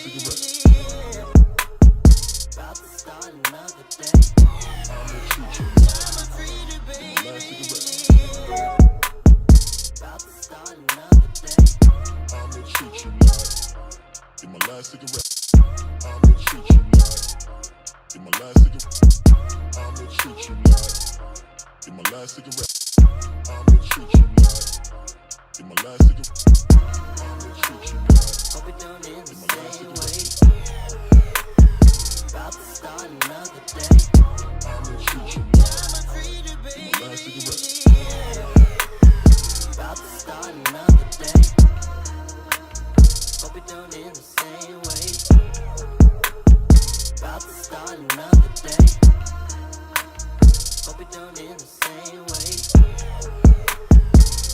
last cigarette. About to start another day. I'm gonna treat you right. Last cigarette. About to start another day. I'm gonna treat you right. In my last cigarette. I'm gonna treat you right. In my last cigarette. I'm gonna treat you right. In my last cigarette. I'm gonna treat you right. In my last cigarette. I'm gonna treat you right. Hope it don't end the same way. About to start another day. I'm gonna treat you right. In my last cigarette. About to start another day. Hope it don't end the same way. About to start another day. Hope it don't end the same way.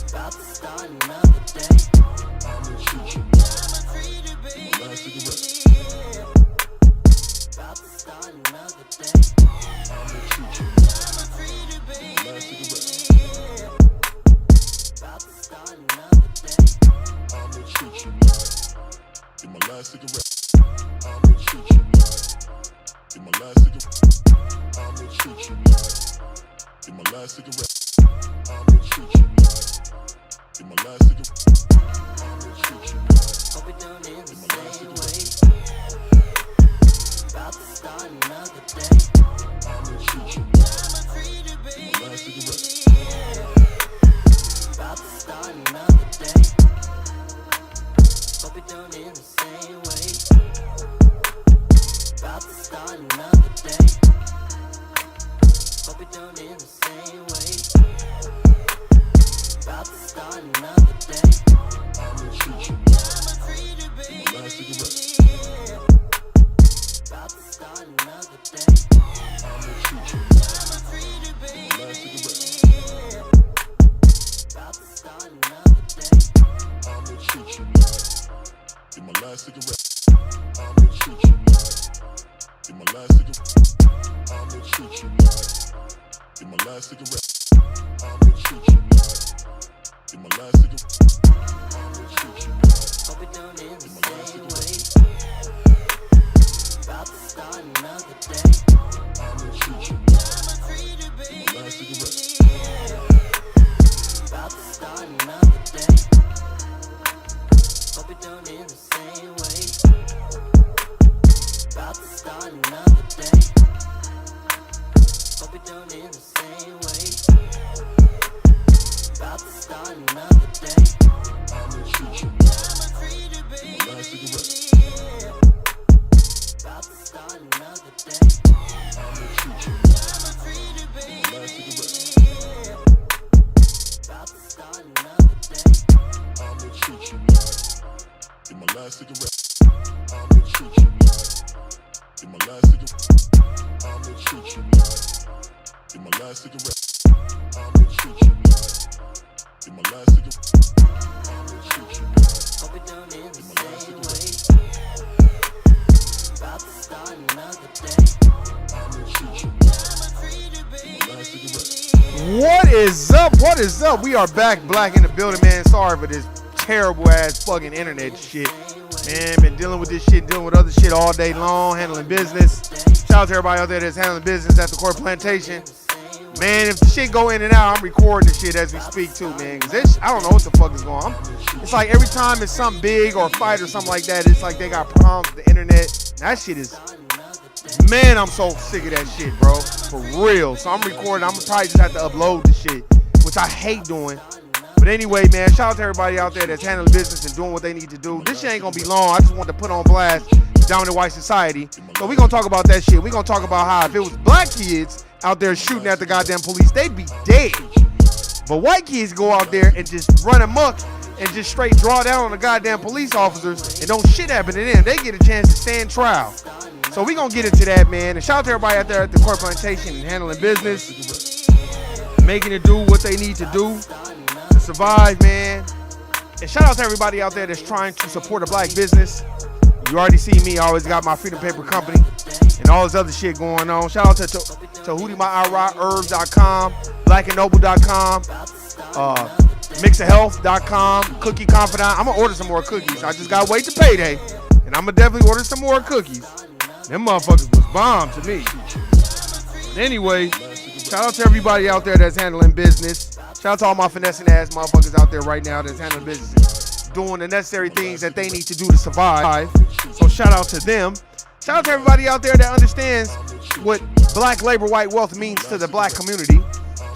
About to start another day. I'm gonna treat you right. In my last cigarette. About to start another day. I'm gonna treat you right. In my last cigarette. About to start another day. I'm gonna treat you right. In my last cigarette. I'm gonna treat you right. In my last cigarette. I'm gonna treat you right. In my last cigarette. I'm gonna treat you right. In my last cigarette. I'm gonna treat you right. Hope it don't end the same way. About to start another day. I'm gonna treat you right. In my last cigarette. About to start another day. Hope it don't end the same way. About to start another day. Hope it don't end the same way. About to start another day. I'm gonna treat you right. In my last cigarette. About to start another day. I'm gonna treat you right. In my last cigarette. About to start another day. I'm gonna treat you right. In my last cigarette. I'm gonna treat you right. In my last cigarette. I'm gonna treat you right. In my last cigarette. I'm gonna treat you right. In my last cigarette. I'm gonna treat you right. Hope it don't end the same way. About to start another day. I'm gonna treat you right. In my last cigarette. About to start another day. Hope it don't end the same way. About to start another day. Hope it don't end the same way. About to start another day. I'm gonna treat you right. In my last cigarette. About to start another day. I'm gonna treat you right. In my last cigarette. About to start another day. I'm gonna treat you right. In my last cigarette. I'm gonna treat you right. In my last cigarette. I'm gonna treat you right. In my last cigarette. I'm gonna treat you right. In my last cigarette. I'm gonna treat you right. Hope it don't end the same way. About to start another day. I'm gonna treat you right. In my last cigarette. What is up? What is up? We are back, Black in the building, man. Sorry for this terrible ass fucking internet shit. Man, been dealing with this shit, dealing with other shit all day long, handling business. Shout out to everybody out there that's handling business at the Court Plantation. Man, if the shit go in and out, I'm recording the shit as we speak too, man. Cause this, I don't know what the fuck is going on. It's like every time it's something big or a fight or something like that, it's like they got problems with the internet. That shit is, man, I'm so sick of that shit, bro. For real. So I'm recording. I'm gonna probably just have to upload the shit, which I hate doing. But anyway, man, shout out to everybody out there that's handling business and doing what they need to do. This shit ain't gonna be long. I just wanted to put on blast the dominant white society. So we gonna talk about that shit. We gonna talk about how if it was black kids out there shooting at the goddamn police, they'd be dead. But white kids go out there and just run amok and just straight draw down on the goddamn police officers and don't shit happen to them. They get a chance to stand trial. So we gonna get into that, man. And shout out to everybody out there at the Court Plantation and handling business, making it do what they need to do to survive, man. And shout out to everybody out there that's trying to support a black business. You already see me, I always got my Freedom Paper Company and all this other shit going on. Shout out to HootieMyIRA.herbs.com, blackandnoble.com, mixofhealth.com, Cookie Confidant. I'm gonna order some more cookies. I just gotta wait to payday. And I'm going to definitely order some more cookies. Them motherfuckers was bomb to me. But anyway, shout out to everybody out there that's handling business. Shout out to all my finessing ass motherfuckers out there right now that's handling business, doing the necessary things that they need to do to survive. So shout out to them. Shout out to everybody out there that understands what black labor white wealth means to the black community.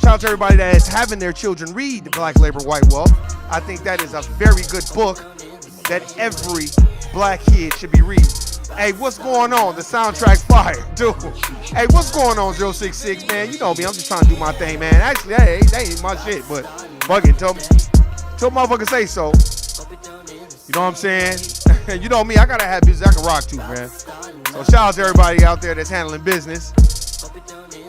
Shout out to everybody that is having their children read the Black Labor White Wealth. I think that is a very good book that every black kid should be reading. Hey, what's going on? The soundtrack fire, dude. Hey, what's going on, 066, man? You know me, I'm just trying to do my thing, man. Actually, hey, that ain't my shit, but fuck it, tell motherfuckers say so. You know what I'm saying? You know me, I gotta have business I can rock to, man. So shout out to everybody out there that's handling business.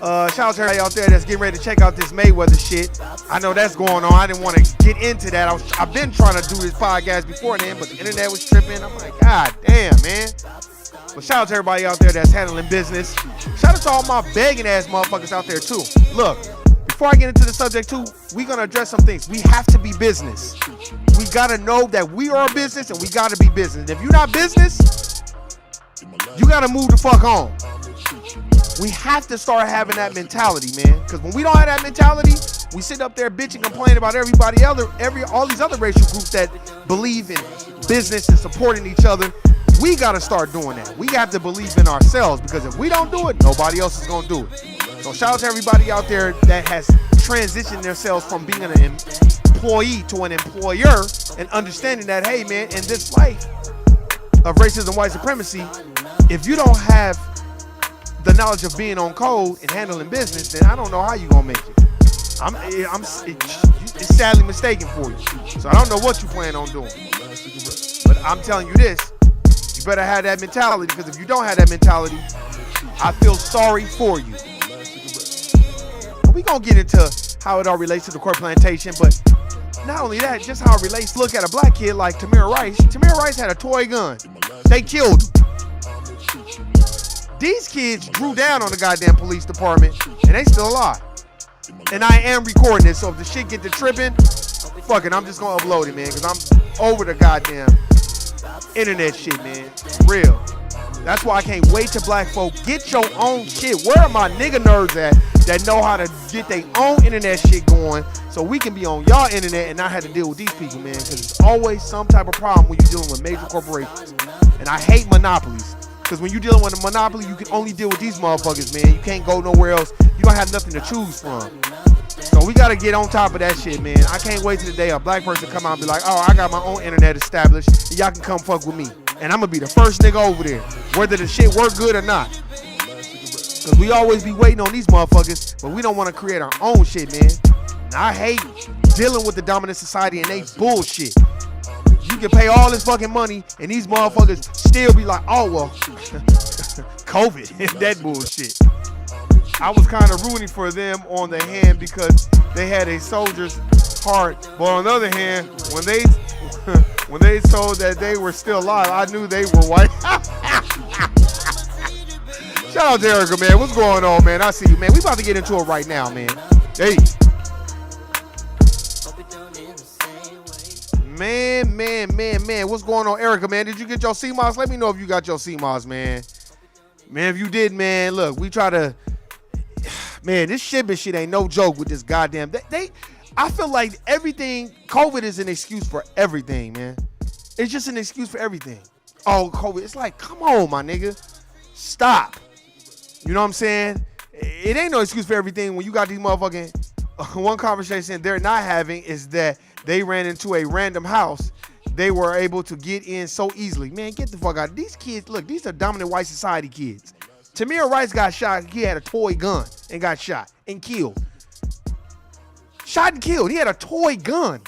Shout out to everybody out there that's getting ready to check out this Mayweather shit. I know that's going on. I didn't want to get into that. I've been trying to do this podcast before then, but the internet was tripping. I'm like, God damn, man. But shout out to everybody out there that's handling business. Shout out to all my begging ass motherfuckers out there too. Look, before I get into the subject too, we're gonna address some things. We have to be business. We gotta know that we are a business and we gotta be business. If you're not business, you gotta move the fuck on. We have to start having that mentality, man. Because when we don't have that mentality, we sit up there bitching and complaining about everybody else, all these other racial groups that believe in business and supporting each other. We got to start doing that. We have to believe in ourselves, because if we don't do it, nobody else is going to do it. So shout out to everybody out there that has transitioned themselves from being an employee to an employer and understanding that, hey, man, in this life of racism, white supremacy, if you don't have the knowledge of being on code and handling business, then I don't know how you gonna make it. It's sadly mistaken for you. So I don't know what you plan on doing. But I'm telling you this, you better have that mentality, because if you don't have that mentality, I feel sorry for you. We gonna get into how it all relates to the court plantation, but not only that, just how it relates. Look at a black kid like Tamir Rice. Tamir Rice had a toy gun. They killed him. These kids drew down on the goddamn police department, and they still alive. And I am recording this, so if the shit get to tripping, fuck it, I'm just gonna upload it, man, because I'm over the goddamn internet shit, man. Real. That's why I can't wait till black folk get your own shit. Where are my nigga nerds at that know how to get their own internet shit going, so we can be on y'all internet and not have to deal with these people, man, because it's always some type of problem when you're dealing with major corporations. And I hate monopolies. Because when you're dealing with a monopoly, you can only deal with these motherfuckers, man. You can't go nowhere else. You don't have nothing to choose from. So we got to get on top of that shit, man. I can't wait till the day a black person come out and be like, oh, I got my own internet established, and y'all can come fuck with me. And I'm going to be the first nigga over there, whether the shit work good or not. Because we always be waiting on these motherfuckers, but we don't want to create our own shit, man. And I hate dealing with the dominant society and they bullshit. You can pay all this fucking money, and these motherfuckers still be like, oh, well, COVID, that bullshit. I was kind of rooting for them on the hand because they had a soldier's heart. But on the other hand, when they told that they were still alive, I knew they were white. Shout out to Erica, man. What's going on, man? I see you, man. We about to get into it right now, man. Hey. Man, what's going on, Erica, man? Did you get your CMOS? Let me know if you got your CMOS, man. Man, if you did, man, look, we try to, man, this shipment shit ain't no joke with this goddamn, I feel like everything, COVID is an excuse for everything, man. It's just an excuse for everything. Oh, COVID, it's like, come on, my nigga. Stop. You know what I'm saying? It ain't no excuse for everything when you got these motherfucking, one conversation they're not having is that they ran into a random house. They were able to get in so easily. Man, get the fuck out. These kids, look, these are dominant white society kids. Tamir Rice got shot. He had a toy gun and got shot and killed. Shot and killed. He had a toy gun.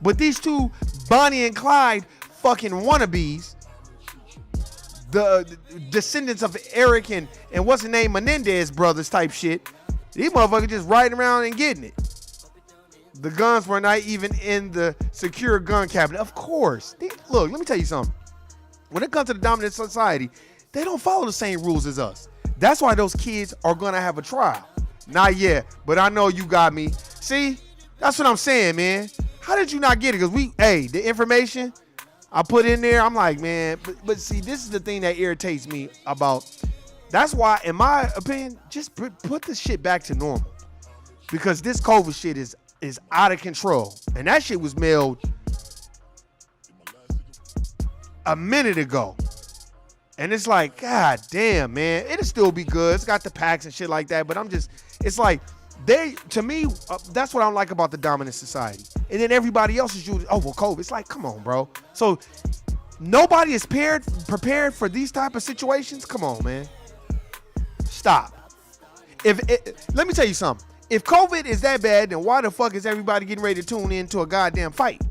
But these two Bonnie and Clyde fucking wannabes, the descendants of Eric and what's the name, Menendez brothers type shit, these motherfuckers just riding around and getting it. The guns were not even in the secure gun cabinet. Of course. Look, let me tell you something. When it comes to the dominant society, they don't follow the same rules as us. That's why those kids are going to have a trial. Not yet, but I know you got me. See, that's what I'm saying, man. How did you not get it? Because the information, I put in there, I'm like, man, but see, this is the thing that irritates me about. That's why, in my opinion, just put this shit back to normal. Because this COVID shit is out of control. And that shit was mailed a minute ago. And it's like, God damn, man. It'll still be good. It's got the packs and shit like that. But it's like, to me, that's what I don't like about the dominant society. And then everybody else is using, COVID. It's like, come on, bro. So nobody is prepared for these type of situations? Come on, man. Stop. Let me tell you something. If COVID is that bad, then why the fuck is everybody getting ready to tune into a goddamn fight?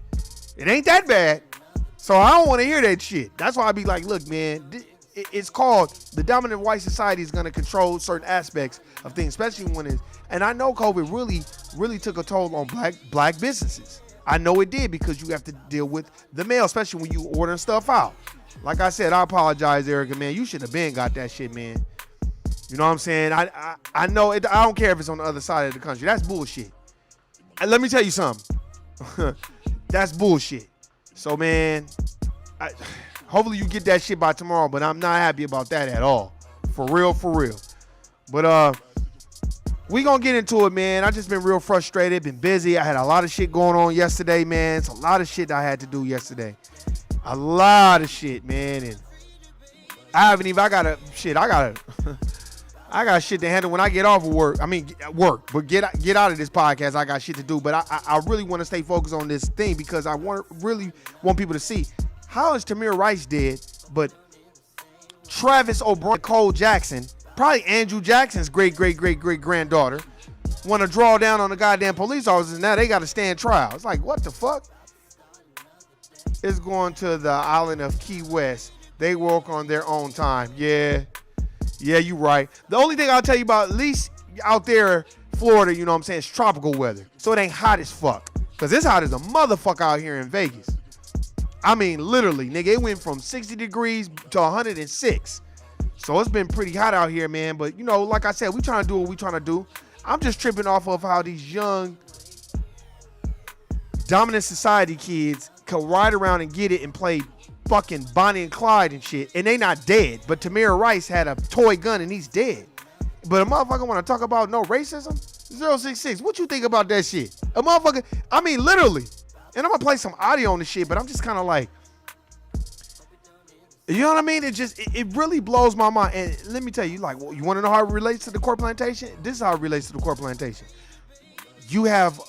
It ain't that bad. So I don't want to hear that shit. That's why I be like, look, man, it's called the dominant white society is going to control certain aspects of things, especially when it's, and I know COVID really took a toll on black businesses. I know it did because you have to deal with the mail, especially when you ordering stuff out. Like I said, I apologize, Erica, man. You should have been got that shit, man. You know what I'm saying? I know it. I don't care if it's on the other side of the country. That's bullshit. And let me tell you something. That's bullshit. So, man, hopefully you get that shit by tomorrow, but I'm not happy about that at all. For real. But we gonna get into it, man. I just been real frustrated, been busy. I had a lot of shit going on yesterday, man. It's a lot of shit I had to do yesterday. A lot of shit, man. And I got shit to handle when I get off of work. I mean, work, but get out of this podcast. I got shit to do, but I really want to stay focused on this thing because I really want people to see how is Tamir Rice dead, but Travis O'Brien, Cole Jackson, probably Andrew Jackson's great granddaughter, want to draw down on the goddamn police officers. Now they got to stand trial. It's like, what the fuck? It's going to the island of Key West. They work on their own time. Yeah, you right. The only thing I'll tell you about, at least out there, Florida, you know what I'm saying, it's tropical weather. So it ain't hot as fuck. Because it's hot as a motherfucker out here in Vegas. I mean, literally, nigga, it went from 60 degrees to 106. So it's been pretty hot out here, man. But, you know, like I said, we trying to do what we trying to do. I'm just tripping off of how these young dominant society kids can ride around and get it and play fucking Bonnie and Clyde and shit, and they not dead. But Tamir Rice had a toy gun and he's dead. But a motherfucker want to talk about no racism? 066, what you think about that shit? A motherfucker, I mean, literally. And I'm going to play some audio on the shit, but I'm just kind of like, you know what I mean? It really blows my mind. And let me tell you, like, well, you want to know how it relates to the court plantation? This is how it relates to the court plantation. You have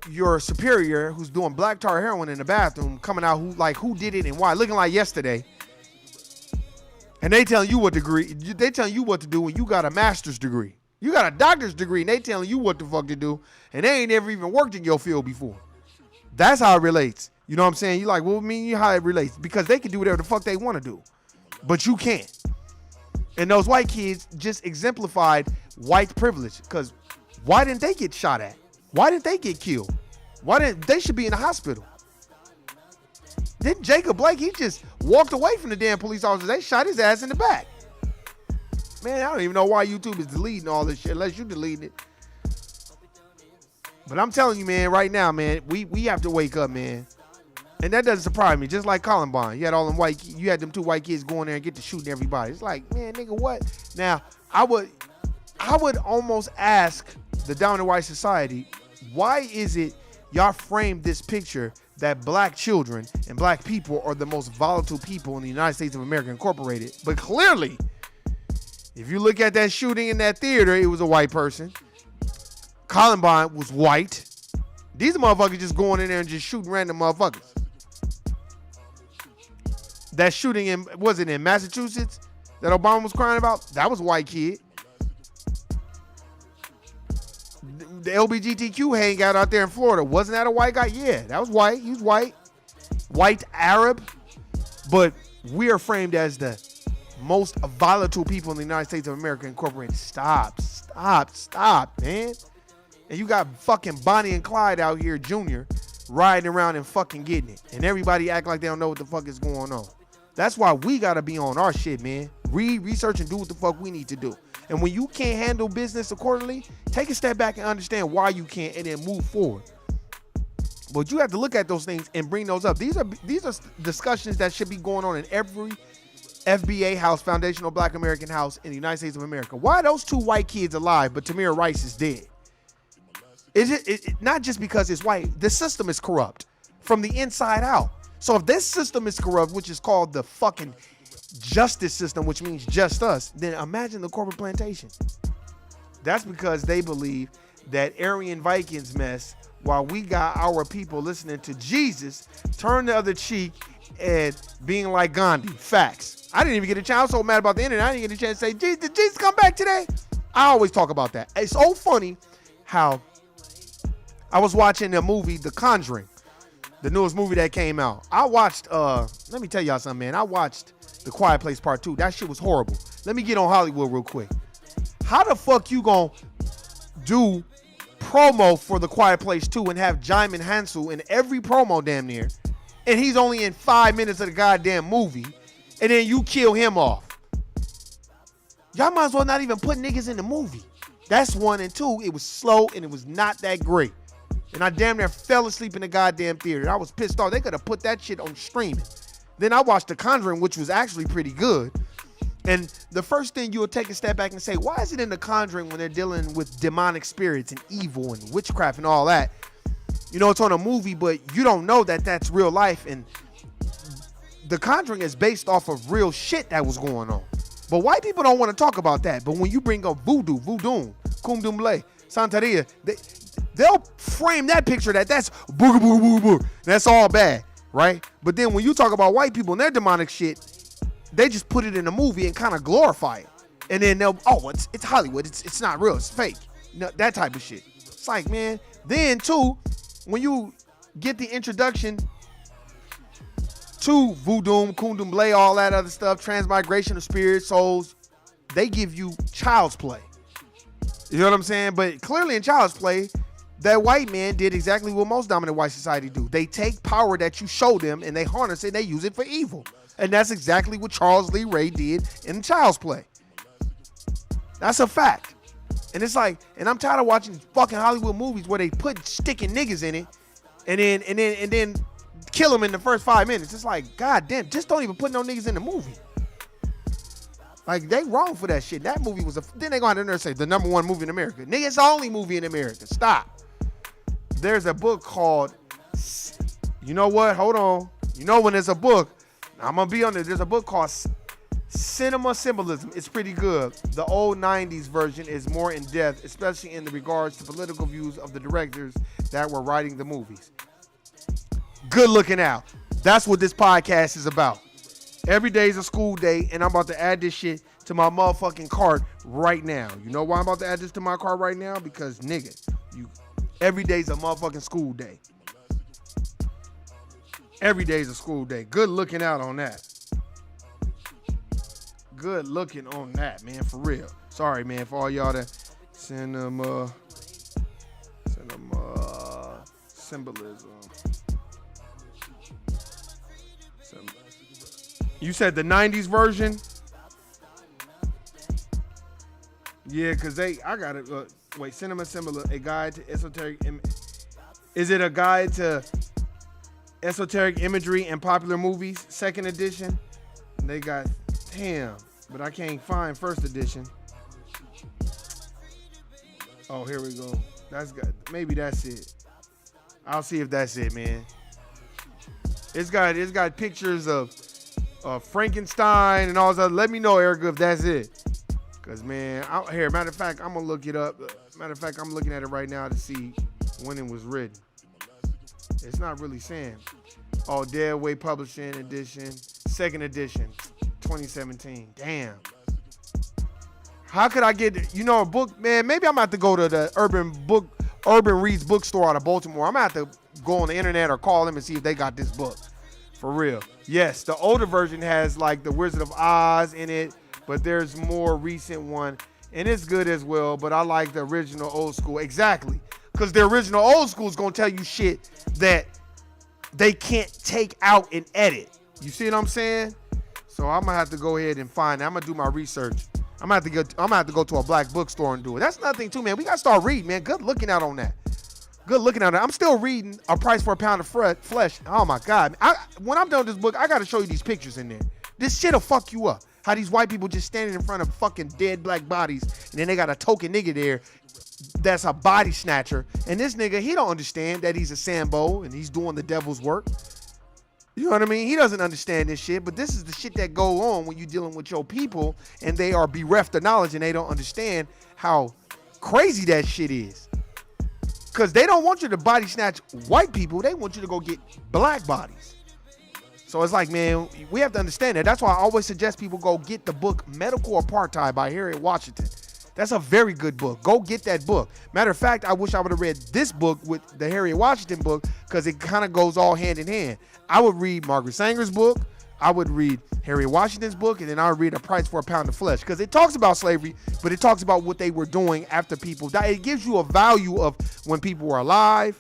your superior who's doing black tar heroin in the bathroom coming out who did it and why, looking like yesterday. And they telling you what degree, they telling you what to do when you got a master's degree. You got a doctor's degree and they telling you what the fuck to do and they ain't never even worked in your field before. That's how it relates. You know what I'm saying? You like, well, I mean, how it relates? Because they can do whatever the fuck they want to do. But you can't. And those white kids just exemplified white privilege. Because why didn't they get shot at? Why didn't they get killed? They should be in the hospital. Didn't Jacob Blake, he just walked away from the damn police officers. They shot his ass in the back. Man, I don't even know why YouTube is deleting all this shit unless you deleting it. But I'm telling you, man, right now, man, we have to wake up, man. And that doesn't surprise me. Just like Columbine. You had them two white kids going there and get to shooting everybody. It's like, man, nigga, what? Now, I would almost ask the dominant white society, why is it y'all framed this picture that black children and black people are the most volatile people in the United States of America Incorporated? But clearly, if you look at that shooting in that theater, it was a white person. Columbine was white. These motherfuckers just going in there and just shooting random motherfuckers. That shooting was it in Massachusetts that Obama was crying about? That was a white kid. The LGBTQ hangout out there in Florida, wasn't that a white guy? Yeah, that was white. He was white. White Arab. But we are framed as the most volatile people in the United States of America Incorporated. Stop, man. And you got fucking Bonnie and Clyde out here, Junior, riding around and fucking getting it. And everybody act like they don't know what the fuck is going on. That's why we got to be on our shit, man. Read, research, and do what the fuck we need to do. And when you can't handle business accordingly, take a step back and understand why you can't and then move forward. But you have to look at those things and bring those up. These are discussions that should be going on in every FBA house, Foundational Black American House in the United States of America. Why are those two white kids alive, but Tamir Rice is dead? Is it not just because it's white? The system is corrupt from the inside out. So if this system is corrupt, which is called the fucking justice system, which means just us, then imagine the corporate plantation. That's because they believe that Aryan Vikings mess, while we got our people listening to Jesus, turn the other cheek and being like Gandhi. Facts. I didn't even get a chance. I was so mad about the internet. I didn't get a chance to say, did Jesus come back today? I always talk about that. It's so funny how I was watching the movie The Conjuring, the newest movie that came out. I watched, let me tell y'all something, man. I watched The Quiet Place Part 2. That shit was horrible. Let me get on Hollywood real quick. How the fuck you gonna do promo for The Quiet Place 2 and have Jaimin Hansel in every promo damn near, and he's only in 5 minutes of the goddamn movie, and then you kill him off? Y'all might as well not even put niggas in the movie. That's one. And two, it was slow and it was not that great. And I damn near fell asleep in the goddamn theater. I was pissed off. They could have put that shit on streaming. Then I watched The Conjuring, which was actually pretty good. And the first thing you'll take a step back and say, why is it in The Conjuring when they're dealing with demonic spirits and evil and witchcraft and all that? You know, it's on a movie, but you don't know that that's real life. And The Conjuring is based off of real shit that was going on. But white people don't want to talk about that. But when you bring up voodoo, Kumdumble, Santeria, they'll frame that picture that's booga booga booga booga. That's all bad, right? But then when you talk about white people and their demonic shit, they just put it in a movie and kind of glorify it. And then they'll, it's Hollywood. It's not real. It's fake. That type of shit. It's like, man. Then too, when you get the introduction to voodoo, kundumble, all that other stuff, transmigration of spirits, souls, they give you child's play. You know what I'm saying? But clearly in child's play, that white man did exactly what most dominant white society do. They take power that you show them and they harness it and they use it for evil. And that's exactly what Charles Lee Ray did in Child's Play. That's a fact. And it's like, and I'm tired of watching fucking Hollywood movies where they put sticking niggas in it and then kill them in the first 5 minutes. It's like, god damn, just don't even put no niggas in the movie. Like, they wrong for that shit. That movie was then they go out there and say the #1 movie in America. Nigga, it's the only movie in America. Stop. There's a book called, you know what? Hold on. You know when there's a book, I'm going to be on there. There's a book called Cinema Symbolism. It's pretty good. The old 90s version is more in depth, especially in the regards to political views of the directors that were writing the movies. Good looking out. That's what this podcast is about. Every day is a school day, and I'm about to add this shit to my motherfucking cart right now. You know why I'm about to add this to my cart right now? Because, nigga, every day's a motherfucking school day. Every day's a school day. Good looking out on that. Good looking on that, man, for real. Sorry, man, for all y'all that cinema symbolism. You said the 90s version? Yeah, because I got it. Wait, Cinema Symbolism, a guide to esoteric. Is it a guide to esoteric imagery and popular movies? Second edition. They got, damn, but I can't find first edition. Oh, here we go. Maybe that's it. I'll see if that's it, man. It's got pictures of Frankenstein and all that. Let me know, Erica, if that's it. Cause man, matter of fact, I'm gonna look it up. Matter of fact, I'm looking at it right now to see when it was written. It's not really saying. Oh, Dead Weight Publishing Edition, second edition, 2017. Damn. How could I get, a book, man? Maybe I'm gonna have to go to the Urban Reads bookstore out of Baltimore. I'm gonna have to go on the internet or call them and see if they got this book. For real. Yes, the older version has like the Wizard of Oz in it, but there's more recent one, and it's good as well, but I like the original old school. Exactly. Because the original old school is gonna tell you shit that they can't take out and edit. You see what I'm saying? So I'm gonna have to go ahead and find it. I'm gonna do my research. I'm gonna have to go to a black bookstore and do it. That's nothing too, man. We gotta start reading, man. Good looking out on that. Good looking at it. I'm still reading A Price for a Pound of Flesh. Oh my God. When I'm done with this book, I got to show you these pictures in there. This shit'll fuck you up. How these white people just standing in front of fucking dead black bodies, and then they got a token nigga there that's a body snatcher. And this nigga, he don't understand that he's a Sambo and he's doing the devil's work. You know what I mean? He doesn't understand this shit, but this is the shit that go on when you're dealing with your people and they are bereft of knowledge and they don't understand how crazy that shit is. Because they don't want you to body snatch white people. They want you to go get black bodies. So it's like, man, we have to understand that. That's why I always suggest people go get the book Medical Apartheid by Harriet Washington. That's a very good book. Go get that book. Matter of fact, I wish I would have read this book with the Harriet Washington book because it kind of goes all hand in hand. I would read Margaret Sanger's book. I would read Harriet Washington's book, and then I would read A Price for a Pound of Flesh because it talks about slavery, but it talks about what they were doing after people died. It gives you a value of when people were alive,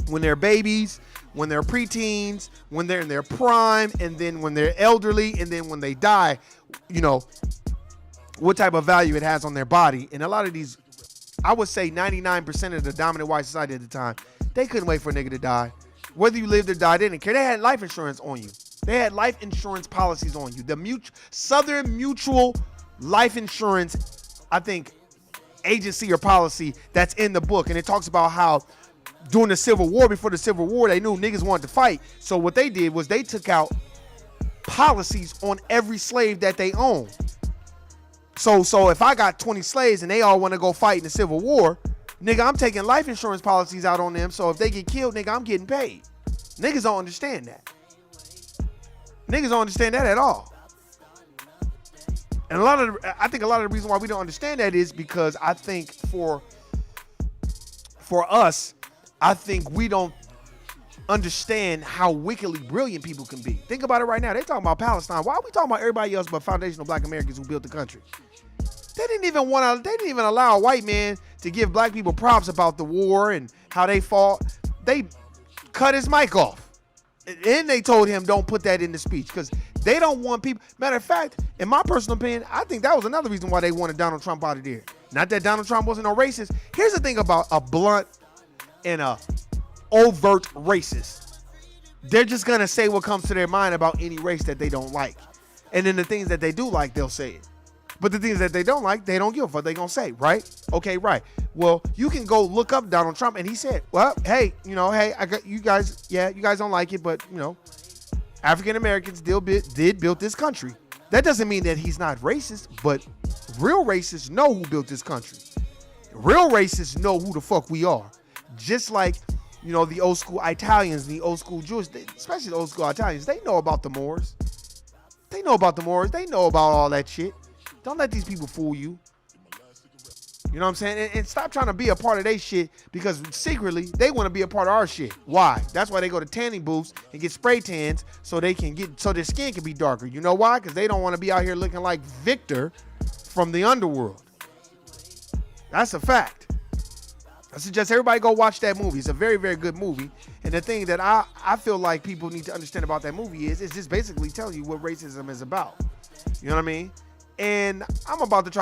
when they're babies, when they're preteens, when they're in their prime, and then when they're elderly, and then when they die, you know, what type of value it has on their body. And a lot of these, I would say 99% of the dominant white society at the time, they couldn't wait for a nigga to die. Whether you lived or died, they didn't care. They had life insurance on you. They had life insurance policies on you. The Southern Mutual Life Insurance, I think, agency or policy that's in the book. And it talks about how during the Civil War, before the Civil War, they knew niggas wanted to fight. So what they did was they took out policies on every slave that they owned. So if I got 20 slaves and they all want to go fight in the Civil War, nigga, I'm taking life insurance policies out on them. So if they get killed, nigga, I'm getting paid. Niggas don't understand that. Niggas don't understand that at all. And I think a lot of the reason why we don't understand that is because I think for us, I think we don't understand how wickedly brilliant people can be. Think about it right now. They talking about Palestine. Why are we talking about everybody else but foundational black Americans who built the country? They didn't even allow a white man to give black people props about the war and how they fought. They cut his mic off. And they told him don't put that in the speech because they don't want people. Matter of fact, in my personal opinion, I think that was another reason why they wanted Donald Trump out of there. Not that Donald Trump wasn't no racist. Here's the thing about a blunt and a overt racist. They're just going to say what comes to their mind about any race that they don't like. And then the things that they do like, they'll say it. But the things that they don't like, they don't give a fuck. They gonna say, right? Okay, right. Well, you can go look up Donald Trump, and he said, well, hey, I got you guys. Yeah, you guys don't like it, but African Americans did build this country. That doesn't mean that he's not racist, but real racists know who built this country. Real racists know who the fuck we are. Just like, the old school Italians, the old school Jews, especially the old school Italians, they know about the Moors. They know about the Moors. They know about all that shit. Don't let these people fool you. You know what I'm saying? And stop trying to be a part of their shit because secretly they want to be a part of our shit. Why? That's why they go to tanning booths and get spray tans so their skin can be darker. You know why? Because they don't want to be out here looking like Victor from the underworld. That's a fact. I suggest everybody go watch that movie. It's a very, very good movie. And the thing that I feel like people need to understand about that movie is it's just basically telling you what racism is about. You know what I mean? And I'm about to try to